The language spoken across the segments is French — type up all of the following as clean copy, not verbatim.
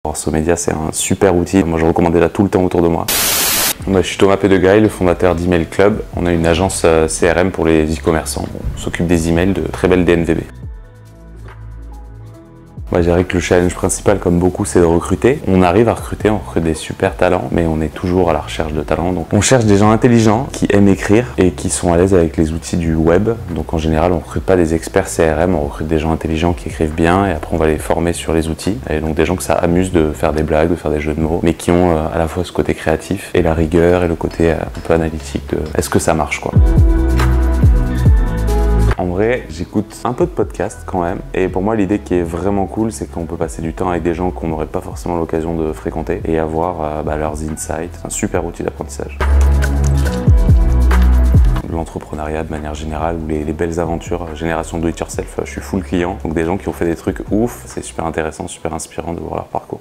Orso Media, c'est un super outil. Moi, je recommande déjà tout le temps autour de moi. Je suis Thomas Pedegaille, le fondateur d'Email Club. On a une agence CRM pour les e-commerçants. On s'occupe des emails de très belles DNVB. Je dirais que le challenge principal, comme beaucoup, c'est de recruter. On arrive à recruter, on recrute des super talents, mais on est toujours à la recherche de talents. Donc on cherche des gens intelligents, qui aiment écrire et qui sont à l'aise avec les outils du web. Donc en général, on ne recrute pas des experts CRM, on recrute des gens intelligents qui écrivent bien et après on va les former sur les outils. Et donc des gens que ça amuse de faire des blagues, de faire des jeux de mots, mais qui ont à la fois ce côté créatif et la rigueur et le côté un peu analytique de est-ce que ça marche quoi. En vrai, j'écoute un peu de podcasts quand même. Et pour moi, l'idée qui est vraiment cool, c'est qu'on peut passer du temps avec des gens qu'on n'aurait pas forcément l'occasion de fréquenter et avoir leurs insights. C'est un super outil d'apprentissage. L'entrepreneuriat de manière générale ou les belles aventures, génération do it yourself, je suis full client. Donc des gens qui ont fait des trucs ouf, c'est super intéressant, super inspirant de voir leur parcours.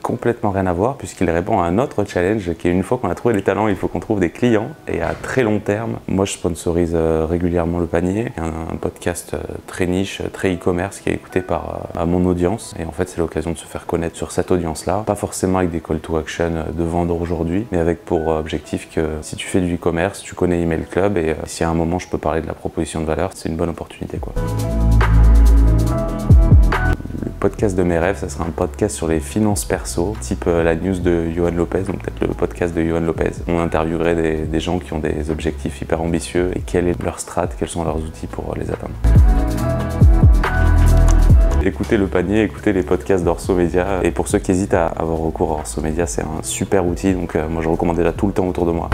Complètement rien à voir puisqu'il répond à un autre challenge qui est une fois qu'on a trouvé les talents, il faut qu'on trouve des clients et à très long terme. Moi je sponsorise régulièrement Le Panier, un podcast très niche, très e-commerce qui est écouté par mon audience et en fait c'est l'occasion de se faire connaître sur cette audience-là. Pas forcément avec des call to action de vendre aujourd'hui, mais avec pour objectif que si tu fais du e-commerce, tu connais Email Club et si à un moment je peux parler de la proposition de valeur, c'est une bonne opportunité quoi. Le podcast de mes rêves, ça sera un podcast sur les finances perso, type la news de Johan Lopez, donc peut-être le podcast de Johan Lopez. On interviewerait des gens qui ont des objectifs hyper ambitieux et quelle est leur strat, quels sont leurs outils pour les atteindre. Écoutez Le Panier, écoutez les podcasts d'Orso Media. Et pour ceux qui hésitent à avoir recours à Orso Media, c'est un super outil, donc moi je recommande déjà tout le temps autour de moi.